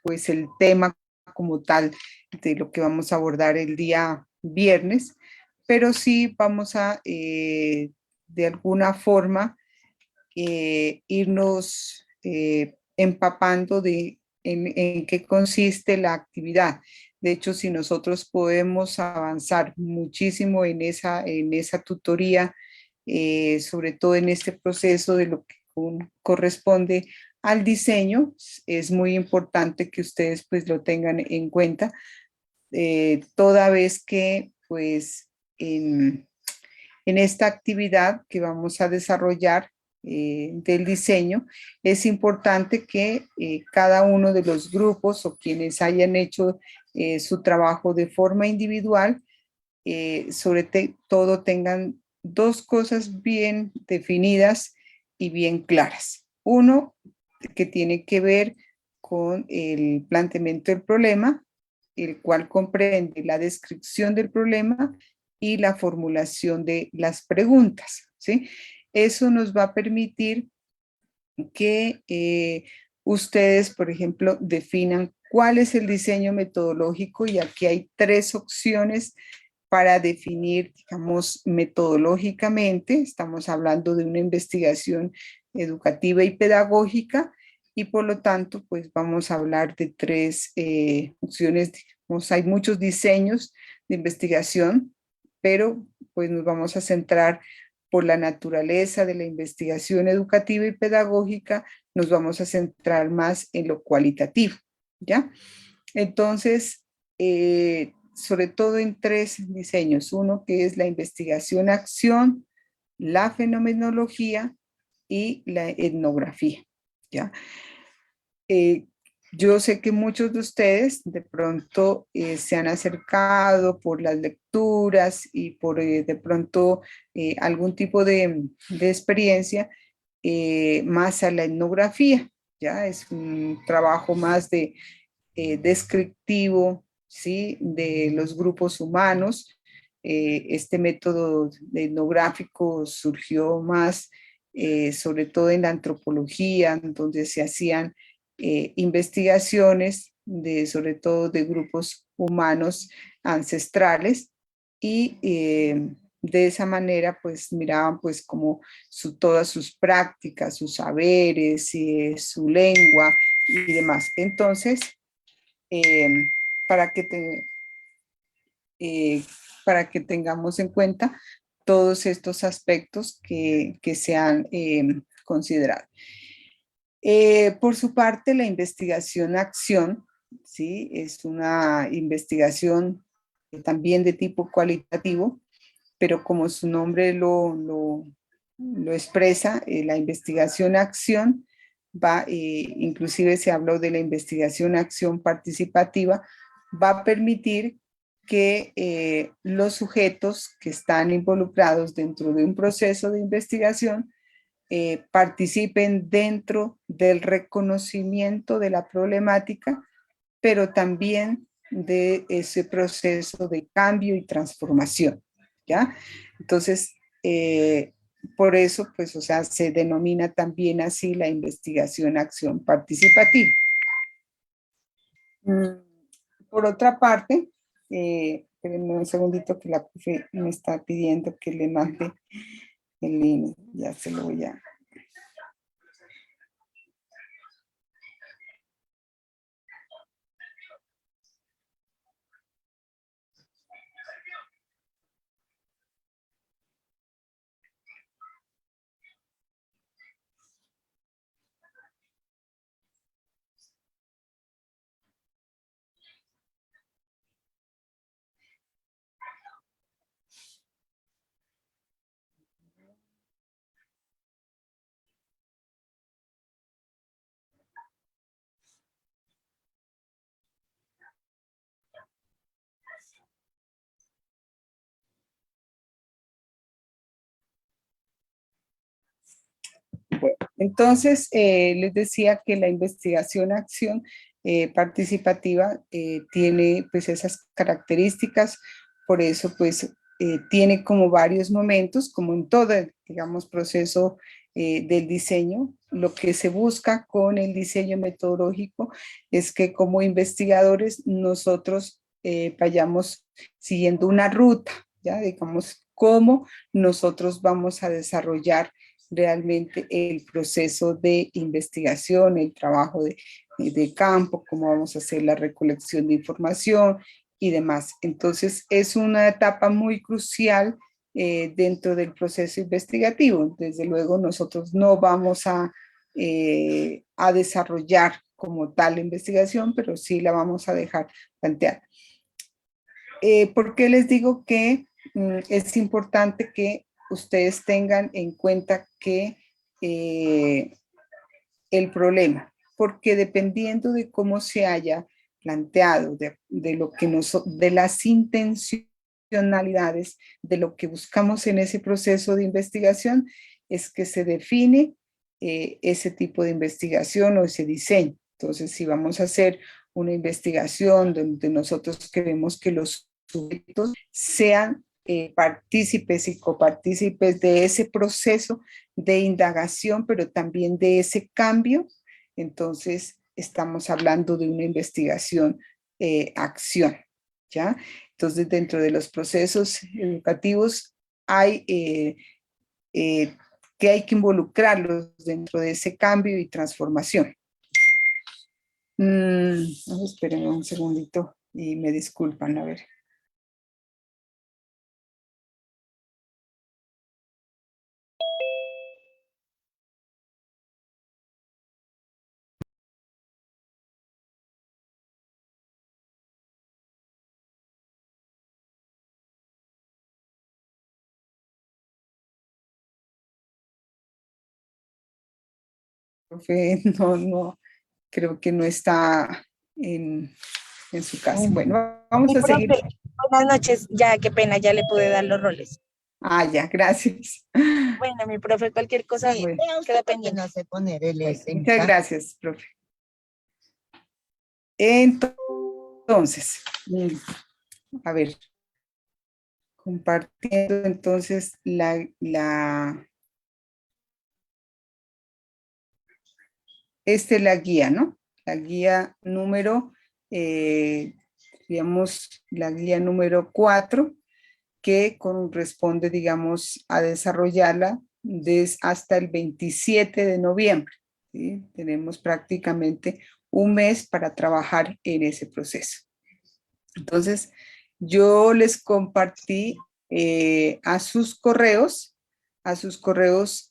pues el tema como tal de lo que vamos a abordar el día viernes, pero sí vamos a de alguna forma irnos empapando en qué consiste la actividad. De hecho, si nosotros podemos avanzar muchísimo en esa tutoría, sobre todo en este proceso de lo que corresponde al diseño, es muy importante que ustedes pues lo tengan en cuenta, toda vez que pues en esta actividad que vamos a desarrollar del diseño, es importante que cada uno de los grupos o quienes hayan hecho su trabajo de forma individual, sobre todo tengan dos cosas bien definidas y bien claras. Uno, que tiene que ver con el planteamiento del problema, el cual comprende la descripción del problema y la formulación de las preguntas, ¿sí? Eso nos va a permitir que ustedes, por ejemplo, definan cuál es el diseño metodológico, y aquí hay tres opciones para definir, digamos, metodológicamente. Estamos hablando de una investigación educativa y pedagógica, y por lo tanto, pues vamos a hablar de tres opciones. Digamos, hay muchos diseños de investigación, pero pues nos vamos a centrar por la naturaleza de la investigación educativa y pedagógica, nos vamos a centrar más en lo cualitativo, ¿ya? Entonces, sobre todo en tres diseños. Uno que es la investigación-acción, la fenomenología y la etnografía, ¿ya? Yo sé que muchos de ustedes de pronto se han acercado por las lecturas y por de pronto algún tipo de experiencia más a la etnografía, ¿ya? Es un trabajo más descriptivo, ¿sí? De los grupos humanos. Este método etnográfico surgió más sobre todo en la antropología, donde se hacían investigaciones sobre todo de grupos humanos ancestrales, y de esa manera pues miraban pues como todas sus prácticas, sus saberes, su lengua y demás. Entonces, eh, para, que eh, para que tengamos en cuenta todos estos aspectos que se han considerado. Por su parte, la investigación-acción, ¿sí? Es una investigación también de tipo cualitativo, pero como su nombre lo expresa, la investigación-acción va, inclusive se habló de la investigación-acción participativa, va a permitir que los sujetos que están involucrados dentro de un proceso de investigación participen dentro del reconocimiento de la problemática, pero también de ese proceso de cambio y transformación, ¿ya? Entonces, por eso, pues, o sea, se denomina también así la investigación-acción participativa. Por otra parte, espérenme un segundito que la profe me está pidiendo que le mande el link, ya se lo voy a... Bueno, entonces, les decía que la investigación-acción participativa tiene pues esas características, por eso pues tiene como varios momentos, como en todo, digamos, proceso del diseño, lo que se busca con el diseño metodológico es que como investigadores nosotros vayamos siguiendo una ruta, ya digamos, cómo nosotros vamos a desarrollar realmente el proceso de investigación, el trabajo de campo, cómo vamos a hacer la recolección de información y demás. Entonces, es una etapa muy crucial dentro del proceso investigativo. Desde luego, nosotros no vamos a desarrollar como tal la investigación, pero sí la vamos a dejar planteada. ¿Por qué les digo que es importante que ustedes tengan en cuenta que el problema? Porque dependiendo de cómo se haya planteado, de lo que de las intencionalidades, de lo que buscamos en ese proceso de investigación, es que se define ese tipo de investigación o ese diseño. Entonces, si vamos a hacer una investigación donde nosotros queremos que los sujetos sean partícipes y copartícipes de ese proceso de indagación, pero también de ese cambio, entonces estamos hablando de una investigación acción, ¿ya? Entonces, dentro de los procesos educativos hay que hay que involucrarlos dentro de ese cambio y transformación. Espérenme un segundito y me disculpan, a ver. Profe, no, creo que no está en su casa. Bueno, vamos Mi a seguir. profe, buenas noches. Ya, qué pena, ya le pude dar los roles. Ah, ya, gracias. Bueno, mi profe, cualquier cosa, Sí, bueno, queda pendiente. No sé poner el bueno, S en muchas chat. gracias, profe. Entonces, a ver, compartiendo entonces esta es la guía, ¿no? La guía número, digamos, la guía número 4, que corresponde, digamos, a desarrollarla hasta el 27 de noviembre. ¿Sí? Tenemos prácticamente un mes para trabajar en ese proceso. Entonces, yo les compartí a sus correos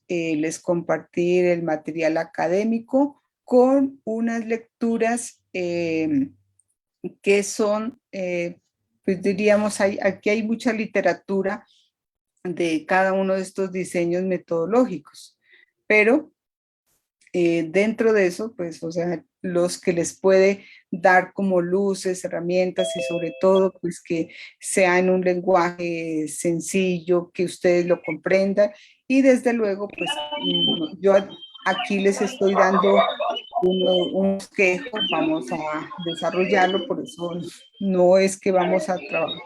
les compartí el material académico con unas lecturas que son, pues diríamos, aquí hay mucha literatura de cada uno de estos diseños metodológicos, pero dentro de eso, pues, o sea, los que les puede dar como luces, herramientas y sobre todo, pues, que sea en un lenguaje sencillo, que ustedes lo comprendan y desde luego, pues, yo aquí les estoy dando un esquejo, vamos a desarrollarlo, por eso no es que vamos a trabajar.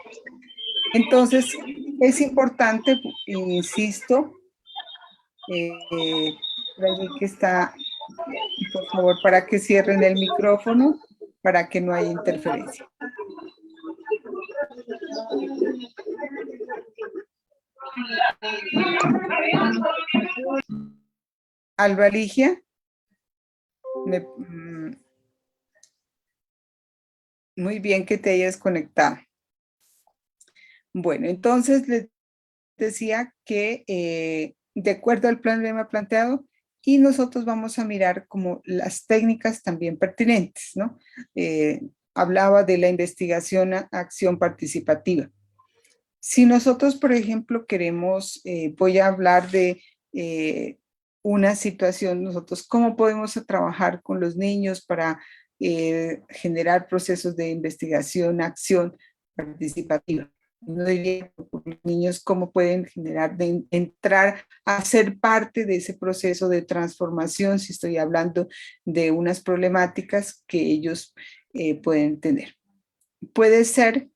Entonces, es importante, insisto, por allí que está, por favor, para que cierren el micrófono, para que no haya interferencia. Alba Ligia, muy bien que te hayas conectado. Bueno, entonces les decía que de acuerdo al problema planteado, y nosotros vamos a mirar como las técnicas también pertinentes, ¿no? Hablaba de la investigación a acción participativa. Si nosotros, por ejemplo, queremos, voy a hablar de una situación, nosotros cómo podemos trabajar con los niños para generar procesos de investigación, acción participativa. No diría por los niños cómo pueden generar, entrar a ser parte de ese proceso de transformación, si estoy hablando de unas problemáticas que ellos pueden tener. Puede ser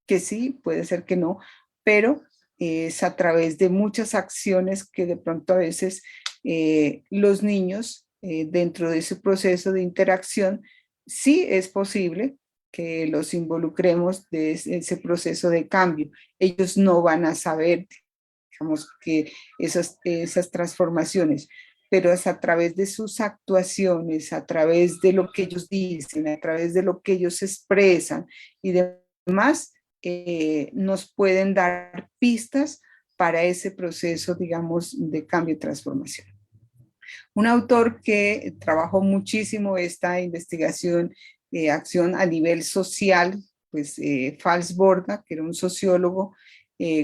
que sí, puede ser que no, pero es a través de muchas acciones que de pronto a veces los niños dentro de ese proceso de interacción, sí es posible que los involucremos de ese proceso de cambio. Ellos no van a saber, digamos, que esas transformaciones, pero es a través de sus actuaciones, a través de lo que ellos dicen, a través de lo que ellos expresan y demás, nos pueden dar pistas para ese proceso, digamos, de cambio y transformación. Un autor que trabajó muchísimo esta investigación, acción a nivel social, pues Fals Borda, que era un sociólogo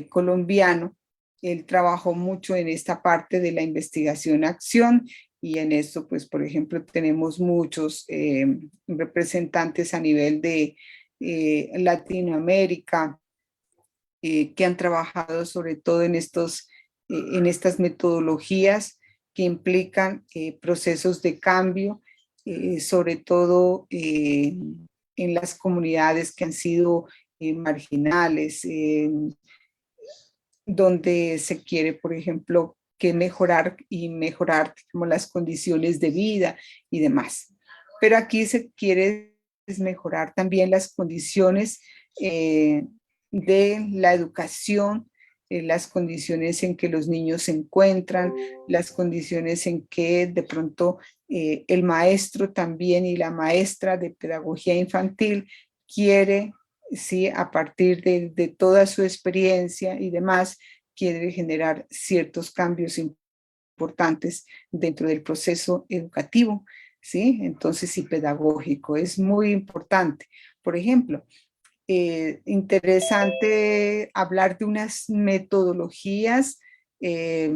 colombiano, él trabajó mucho en esta parte de la investigación-acción y en esto, pues, por ejemplo, tenemos muchos representantes a nivel de Latinoamérica que han trabajado sobre todo en estas metodologías que implican procesos de cambio, sobre todo en las comunidades que han sido marginales, donde se quiere, por ejemplo, que mejorar como las condiciones de vida y demás. Pero aquí se quiere mejorar también las condiciones de la educación, las condiciones en que los niños se encuentran, las condiciones en que de pronto el maestro también y la maestra de pedagogía infantil quiere, sí, a partir de toda su experiencia y demás, quiere generar ciertos cambios importantes dentro del proceso educativo, ¿sí? Entonces, y pedagógico, es muy importante. Por ejemplo, interesante hablar de eh,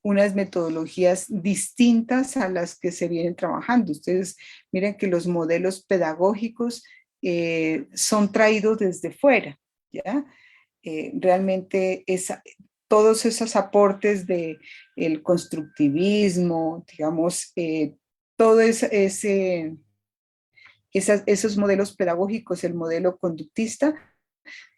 unas metodologías distintas a las que se vienen trabajando. Ustedes miren que los modelos pedagógicos son traídos desde fuera, ¿ya? Realmente todos esos aportes de el constructivismo, digamos, todo esos modelos pedagógicos, el modelo conductista,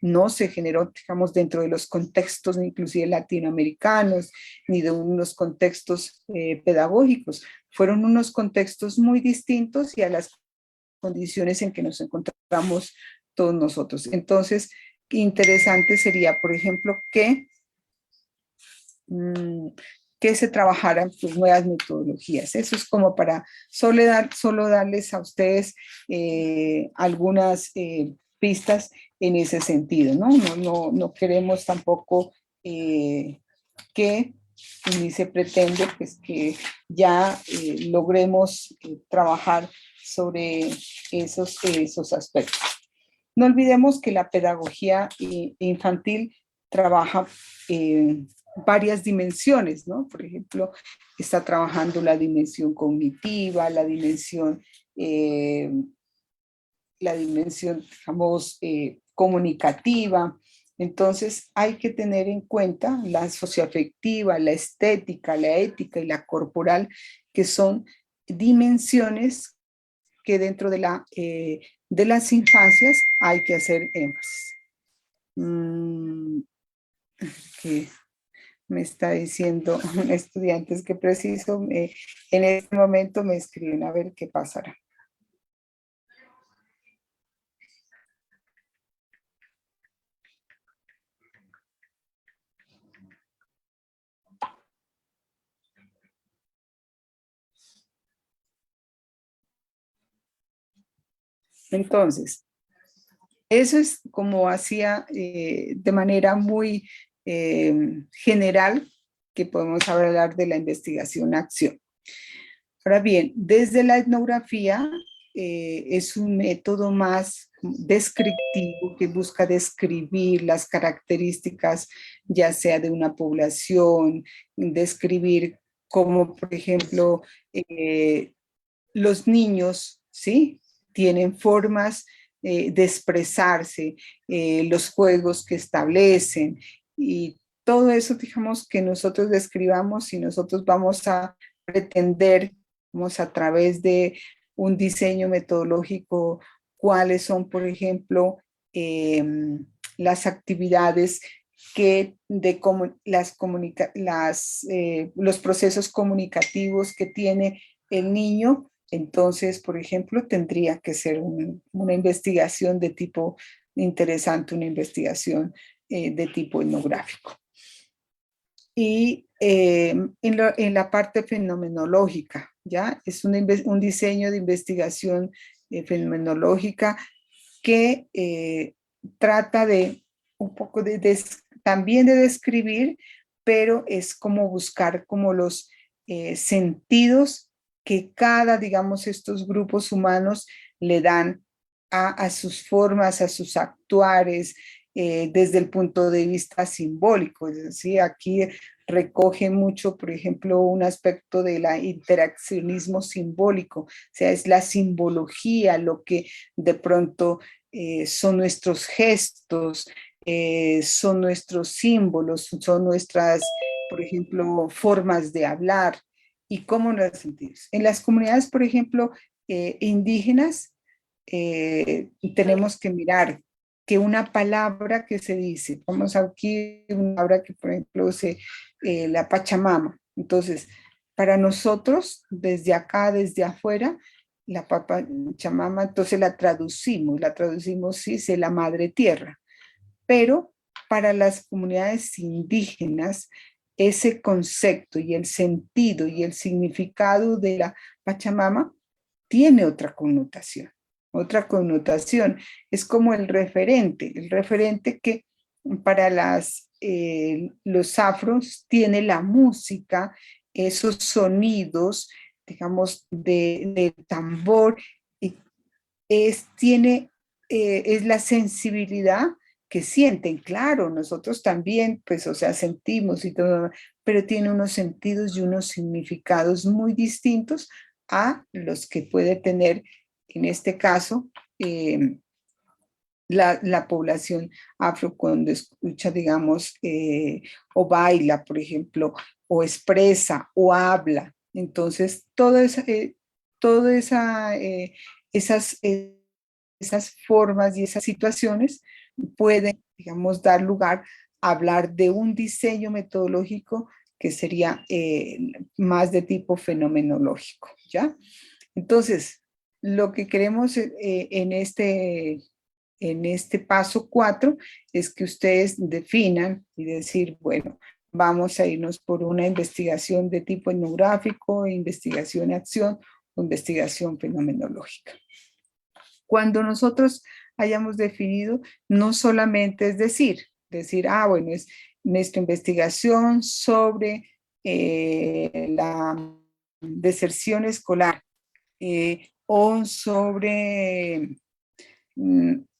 no se generó, digamos, dentro de los contextos inclusive latinoamericanos, ni de unos contextos pedagógicos. Fueron unos contextos muy distintos y a las condiciones en que nos encontramos todos nosotros. Entonces, interesante sería, por ejemplo, que se trabajaran pues, nuevas metodologías. Eso es como para solo darles a ustedes algunas pistas en ese sentido, ¿no? No queremos tampoco que ni se pretende pues, que ya logremos trabajar sobre esos aspectos. No olvidemos que la pedagogía infantil trabaja varias dimensiones, ¿no? Por ejemplo, está trabajando la dimensión cognitiva, la dimensión, digamos, comunicativa. Entonces, hay que tener en cuenta la socioafectiva, la estética, la ética y la corporal, que son dimensiones que dentro de las infancias hay que hacer énfasis. Que me está diciendo un estudiante es que preciso, en este momento me escriben a ver qué pasará. Entonces, eso es como hacía de manera muy general que podemos hablar de la investigación-acción. Ahora bien, desde la etnografía es un método más descriptivo que busca describir las características, ya sea de una población, describir cómo, por ejemplo, los niños, ¿sí? Tienen formas de expresarse, los juegos que establecen y todo eso, digamos, que nosotros describamos y nosotros vamos a pretender, vamos a través de un diseño metodológico, cuáles son, por ejemplo, las actividades los procesos comunicativos que tiene el niño, entonces, por ejemplo, tendría que ser una investigación de tipo interesante, una investigación de tipo etnográfico. Y en la parte fenomenológica, ¿ya? Es un diseño de investigación fenomenológica que trata de un poco también de describir, pero es como buscar como los sentidos que cada, digamos, estos grupos humanos le dan a sus formas, a sus actuares, desde el punto de vista simbólico. Es decir, aquí recoge mucho, por ejemplo, un aspecto de la interaccionismo simbólico, o sea, es la simbología lo que de pronto son nuestros gestos, son nuestros símbolos, son nuestras, por ejemplo, formas de hablar y cómo nos sentimos. En las comunidades, por ejemplo, indígenas, tenemos que mirar que una palabra que se dice, vamos aquí, una palabra que, por ejemplo, la Pachamama. Entonces, para nosotros, desde acá, desde afuera, la Pachamama, entonces la traducimos, sí, es la madre tierra, pero para las comunidades indígenas, ese concepto y el sentido y el significado de la Pachamama tiene otra connotación. Otra connotación es como el referente que para los afros tiene la música, esos sonidos, digamos, de tambor, y es la sensibilidad que sienten. Claro, nosotros también, pues, o sea, sentimos y todo, pero tiene unos sentidos y unos significados muy distintos a los que puede tener, en este caso, la población afro cuando escucha, digamos, o baila, por ejemplo, o expresa, o habla. Entonces, toda esa, esas, esas formas y esas situaciones pueden, digamos, dar lugar a hablar de un diseño metodológico que sería más de tipo fenomenológico, ¿ya? Entonces, lo que queremos en este paso 4 es que ustedes definan y decir, bueno, vamos a irnos por una investigación de tipo etnográfico, investigación acción o investigación fenomenológica. Cuando nosotros hayamos definido, no solamente es decir, bueno, es nuestra investigación sobre la deserción escolar o sobre,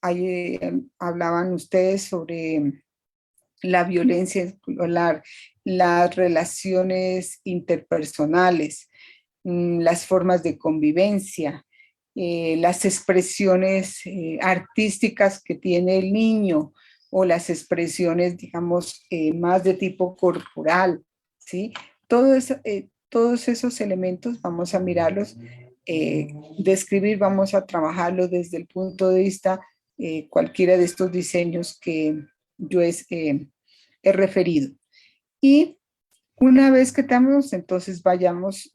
ahí hablaban ustedes sobre la violencia escolar, las relaciones interpersonales, las formas de convivencia, las expresiones artísticas que tiene el niño o las expresiones, digamos, más de tipo corporal, ¿sí? Todos esos elementos vamos a mirarlos, describir, vamos a trabajarlo desde el punto de vista cualquiera de estos diseños que yo he referido. Y una vez que tenemos, entonces vayamos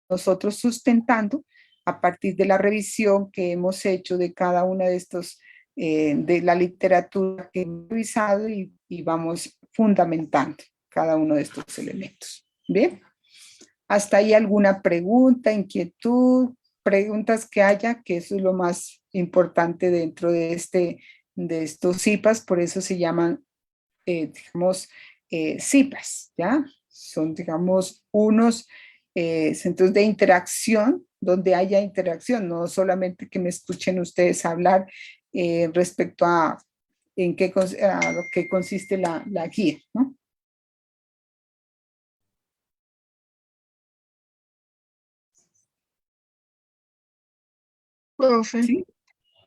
nosotros sustentando a partir de la revisión que hemos hecho de cada una de estos, de la literatura que hemos revisado y vamos fundamentando cada uno de estos elementos. ¿Bien? ¿Hasta ahí alguna pregunta, inquietud, preguntas que haya? Que eso es lo más importante dentro de estos CIPAS, por eso se llaman, digamos, CIPAS, ¿ya? Son, digamos, unos centros de interacción donde haya interacción, no solamente que me escuchen ustedes hablar respecto a a lo que consiste la guía, ¿no? Profe, ¿Sí?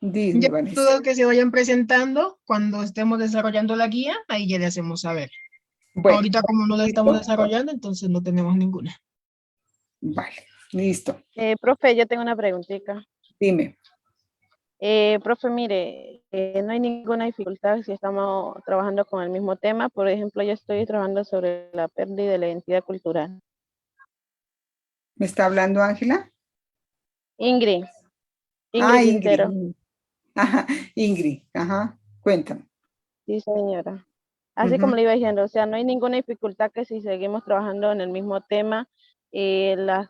ya Dime, Vanessa. todo que se vayan presentando, cuando estemos desarrollando la guía, ahí ya le hacemos saber. Bueno, Ahorita como no la estamos listo. desarrollando, entonces no tenemos ninguna. Vale, listo. Profe, yo tengo una preguntita. Dime. Profe, mire, no hay ninguna dificultad si estamos trabajando con el mismo tema. Por ejemplo, yo estoy trabajando sobre la pérdida de la identidad cultural. ¿Me está hablando Ángela? Ingrid. Ah, Ingrid Quintero. Ingrid. Ajá, Ingrid, ajá, cuéntame. Sí, señora. Así como Ujú. le iba diciendo, o sea, no hay ninguna dificultad que si seguimos trabajando en el mismo tema, las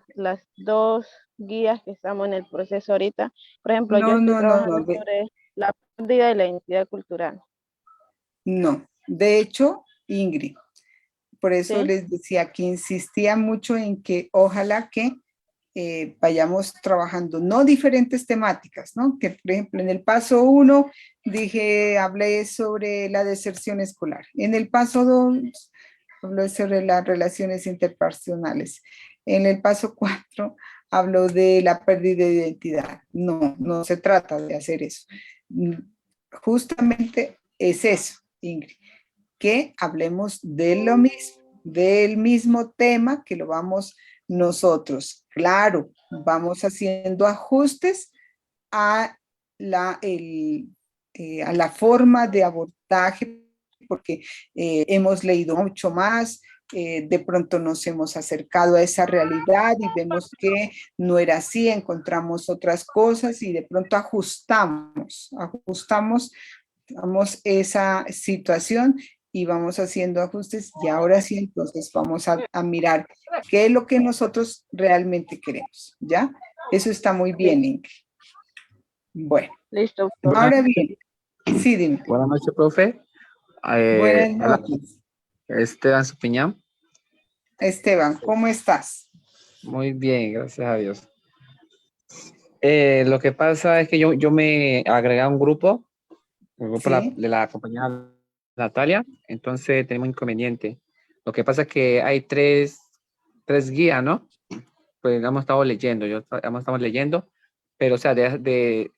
dos guías que estamos en el proceso ahorita, por ejemplo, yo No, estoy no, no, trabajando no, sobre la pérdida de la identidad cultural, no. De hecho, Ingrid, por eso ¿sí? les decía que insistía mucho en que ojalá que vayamos trabajando, no diferentes temáticas, ¿no? Que por ejemplo en el paso 1 hablé sobre la deserción escolar. En el paso 2 hablé sobre las relaciones interpersonales. En el paso 4 hablo de la pérdida de identidad. No, no se trata de hacer eso. Justamente es eso, Ingrid, que hablemos de lo mismo, del mismo tema que lo vamos nosotros. Claro, vamos haciendo ajustes a a la forma de abordaje, porque hemos leído mucho más, de pronto nos hemos acercado a esa realidad y vemos que no era así, encontramos otras cosas y de pronto ajustamos esa situación y vamos haciendo ajustes y ahora sí, entonces vamos a mirar qué es lo que nosotros realmente queremos, ¿ya? Eso está muy bien, Listo, Ingrid. Bueno, listo, Buenas, profe. ahora bien, sí, dime. buenas noches, profe. Buenas Habla noches, Esteban Supiñán. Esteban, ¿cómo estás? Muy bien, gracias a Dios. Lo que pasa es que yo me agregué a un grupo Sí, de la compañera Natalia, entonces tenemos inconveniente. Lo que pasa es que hay tres guías, ¿no? Pues hemos estado leyendo, hemos estado leyendo, pero o sea, en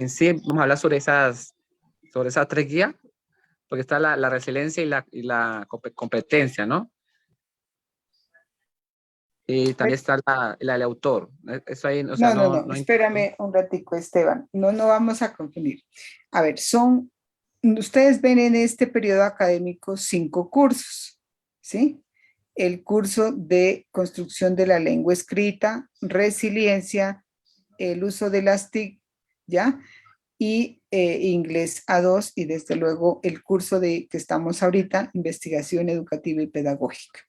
sí vamos a hablar sobre esas tres guías, porque está la resiliencia y la competencia, ¿no? Y también está la del autor. Eso ahí, o sea, no, no, no, no, no. espérame un ratico, Esteban. No, no vamos a confundir. A ver, ustedes ven en este periodo académico 5 cursos, ¿sí? El curso de construcción de la lengua escrita, resiliencia, el uso de las TIC, ¿ya? Y inglés A2 y desde luego el curso que estamos ahorita, investigación educativa y pedagógica,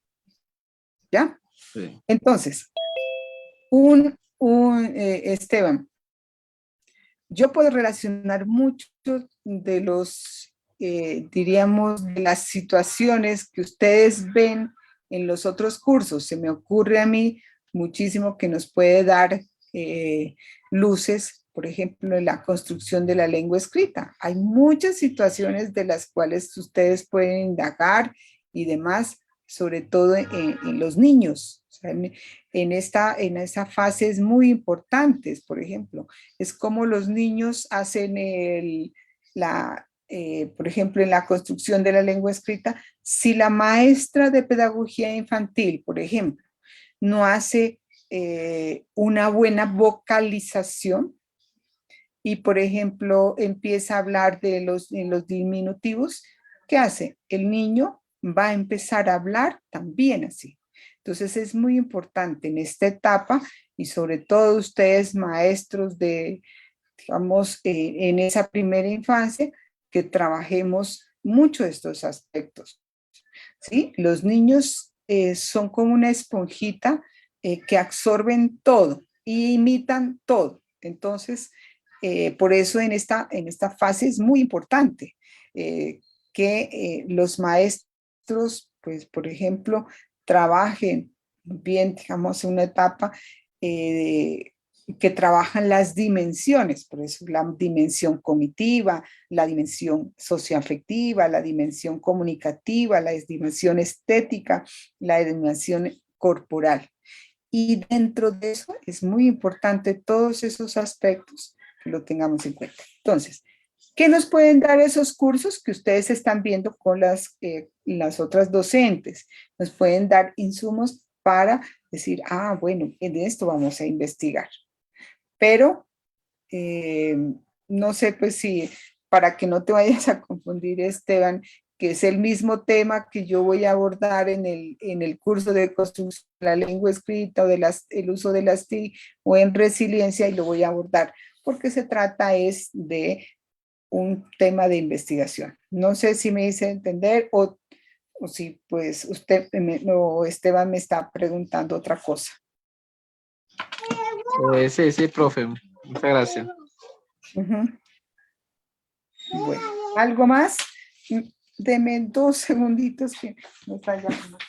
¿ya? Sí. Entonces, Esteban, yo puedo relacionar muchos de diríamos, de las situaciones que ustedes ven en los otros cursos. Se me ocurre a mí muchísimo que nos puede dar luces, por ejemplo, en la construcción de la lengua escrita. Hay muchas situaciones de las cuales ustedes pueden indagar y demás, sobre todo en los niños. O sea, en esa fase es muy importante, por ejemplo es como los niños hacen por ejemplo, en la construcción de la lengua escrita, si la maestra de pedagogía infantil, por ejemplo, no hace una buena vocalización y, por ejemplo, empieza a hablar en los diminutivos, ¿qué hace? El niño va a empezar a hablar también así. Entonces es muy importante en esta etapa y sobre todo ustedes maestros digamos, en esa primera infancia, que trabajemos mucho estos aspectos, ¿sí? Los niños son como una esponjita que absorben todo y imitan todo. Entonces, por eso en esta fase es muy importante que los maestros, pues, por ejemplo, trabajen bien, digamos, en una etapa eh, que trabajan las dimensiones, por eso la dimensión cognitiva, la dimensión socioafectiva, la dimensión comunicativa, la dimensión estética, la dimensión corporal. Y dentro de eso es muy importante todos esos aspectos que lo tengamos en cuenta. Entonces, ¿qué nos pueden dar esos cursos que ustedes están viendo con las otras docentes? Nos pueden dar insumos para decir, ah, bueno, en esto vamos a investigar. Pero no sé, pues si para que no te vayas a confundir, Esteban, que es el mismo tema que yo voy a abordar en el curso de construcción de la lengua escrita o el uso de las TIC o en resiliencia, y lo voy a abordar porque se trata es de un tema de investigación. No sé si me hice entender o si pues usted o Esteban me está preguntando otra cosa. Sí, sí, profe. Muchas gracias. Bueno, ¿algo más? Deme 2 segunditos que me está llamando.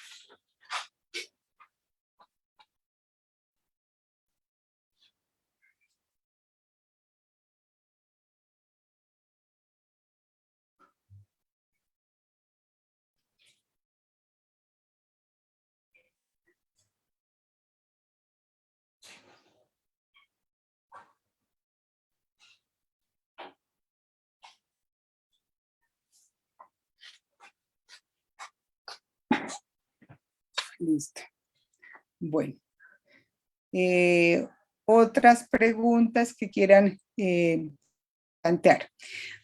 Listo. Bueno. Otras preguntas que quieran plantear.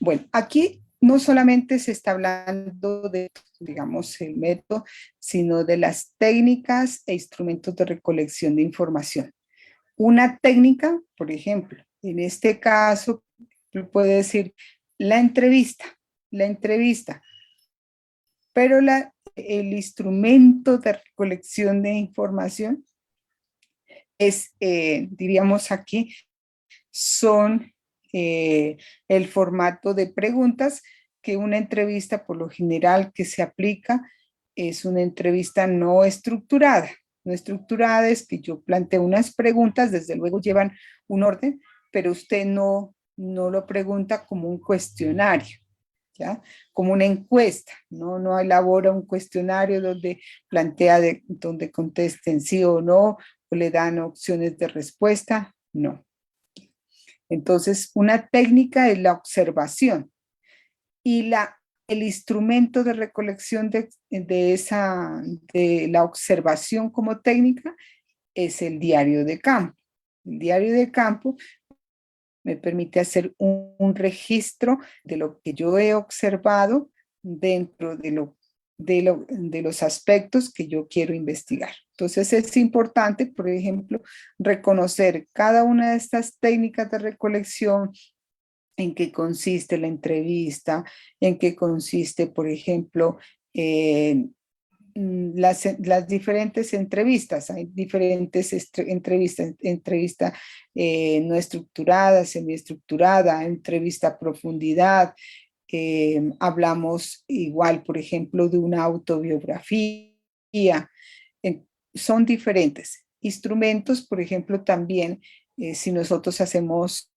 Bueno, aquí no solamente se está hablando de, digamos, el método, sino de las técnicas e instrumentos de recolección de información. Una técnica, por ejemplo, en este caso, puede decir la entrevista, pero el instrumento de recolección de información es, diríamos aquí, son el formato de preguntas, que una entrevista por lo general que se aplica es una entrevista no estructurada. No estructurada es que yo planteo unas preguntas, desde luego llevan un orden, pero usted no lo pregunta como un cuestionario, ¿ya? Como una encuesta, no elabora un cuestionario donde plantea, donde contesten sí o no, o le dan opciones de respuesta, no. Entonces, una técnica es la observación y el instrumento de recolección de la observación como técnica es el diario de campo. El diario de campo me permite hacer un registro de lo que yo he observado dentro de los aspectos que yo quiero investigar. Entonces es importante, por ejemplo, reconocer cada una de estas técnicas de recolección, en qué consiste la entrevista, en qué consiste, por ejemplo, las diferentes entrevistas. Hay diferentes entrevistas, entrevista no estructurada, semiestructurada, entrevista a profundidad. Hablamos igual, por ejemplo, de una autobiografía. Son diferentes instrumentos, por ejemplo, también si nosotros hacemos,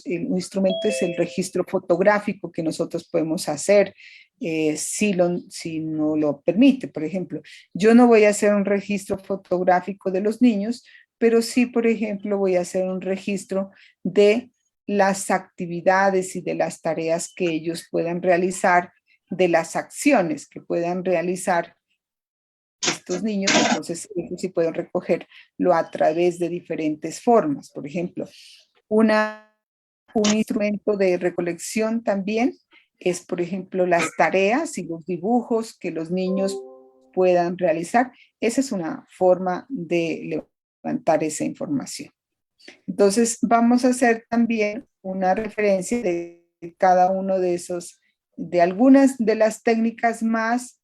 un instrumento es el registro fotográfico que nosotros podemos hacer, si no lo permite. Por ejemplo, yo no voy a hacer un registro fotográfico de los niños, pero sí, por ejemplo, voy a hacer un registro de las actividades y de las tareas que ellos puedan realizar, de las acciones que puedan realizar estos niños. Entonces ellos sí pueden recogerlo a través de diferentes formas. Por ejemplo, un instrumento de recolección también es, por ejemplo, las tareas y los dibujos que los niños puedan realizar. Esa es una forma de levantar esa información. Entonces, vamos a hacer también una referencia de cada uno de esos, de algunas de las técnicas más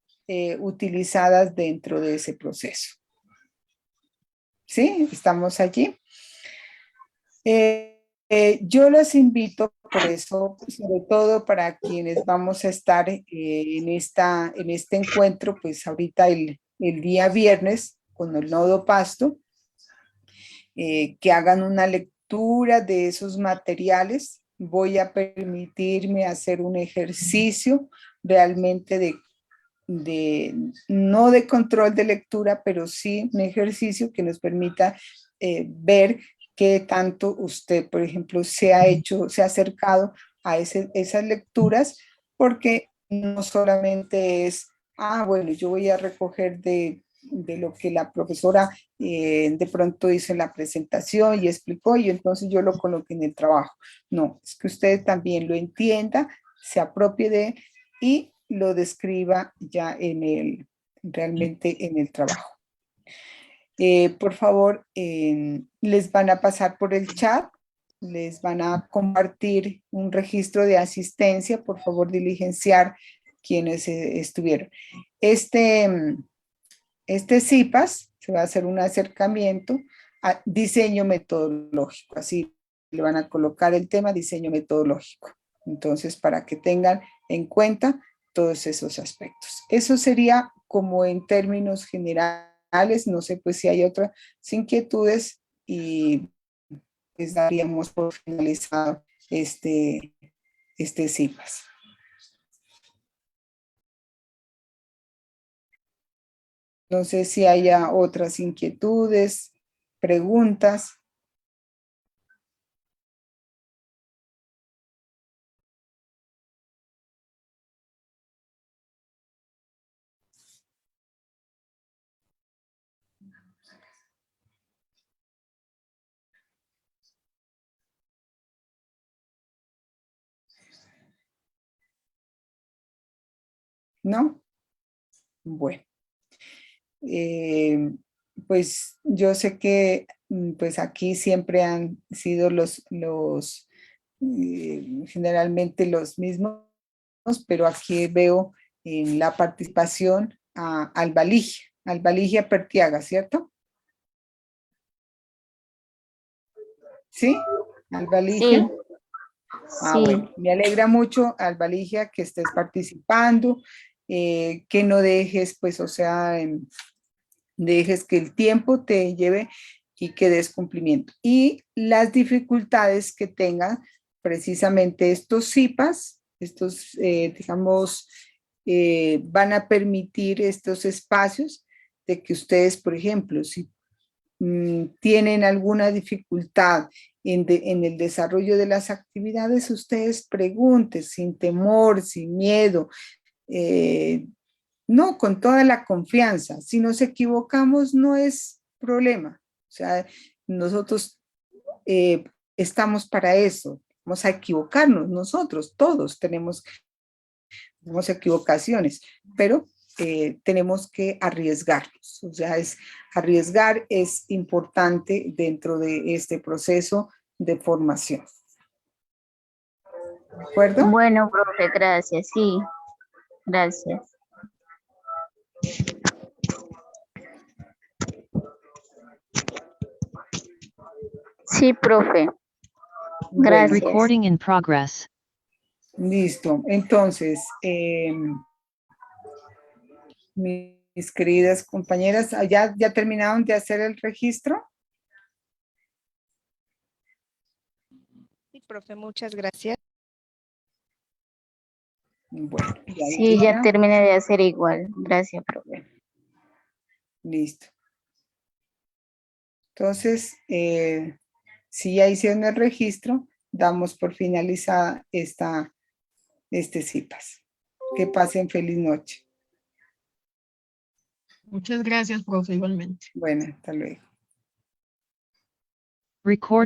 utilizadas dentro de ese proceso. ¿Sí? ¿Estamos allí? Yo los invito, por eso, sobre todo para quienes vamos a estar en este encuentro, pues ahorita el día viernes con el nodo Pasto, que hagan una lectura de esos materiales. Voy a permitirme hacer un ejercicio realmente no de control de lectura, pero sí un ejercicio que nos permita ver qué tanto usted, por ejemplo, se ha acercado a esas lecturas, porque no solamente es, bueno, yo voy a recoger de lo que la profesora de pronto hizo en la presentación y explicó, y entonces yo lo coloqué en el trabajo. No, es que usted también lo entienda, se apropie y lo describa ya realmente en el trabajo. Por favor, les van a pasar por el chat, les van a compartir un registro de asistencia, por favor diligenciar quienes estuvieron. Este CIPAS se va a hacer un acercamiento a diseño metodológico, así le van a colocar el tema diseño metodológico. Entonces, para que tengan en cuenta todos esos aspectos. Eso sería como en términos generales, no sé pues si hay otras inquietudes y les daríamos por finalizado este CIPAS. No sé si haya otras inquietudes, preguntas. ¿No? Bueno. Pues yo sé que pues aquí siempre han sido generalmente los mismos, pero aquí veo en la participación a Albaligia Pertiaga, ¿cierto? ¿Sí? Albaligia. Sí, Bueno, me alegra mucho, Albaligia, que estés participando, que no dejes, pues, o sea, dejes que el tiempo te lleve y que des cumplimiento. Y las dificultades que tengan precisamente estos CIPAS, digamos, van a permitir estos espacios de que ustedes, por ejemplo, si tienen alguna dificultad en el desarrollo de las actividades, ustedes pregunten sin temor, sin miedo, no, con toda la confianza. Si nos equivocamos no es problema. O sea, nosotros estamos para eso. Vamos a equivocarnos nosotros, todos tenemos equivocaciones, pero tenemos que arriesgarnos. O sea, arriesgar es importante dentro de este proceso de formación. ¿De acuerdo? bueno, profe, gracias, sí, gracias. Sí, profe, Bueno, gracias. Recording in progress. listo. Entonces, mis queridas compañeras, ¿ya terminaron de hacer el registro? Sí, profe, muchas gracias. Bueno, Sí, ya terminé de hacer igual. Gracias, profe. Listo. Entonces, si ya hicieron el registro, damos por finalizada este CIPAS. Que pasen feliz noche. Muchas gracias, profe, igualmente. Bueno, hasta luego. Recording.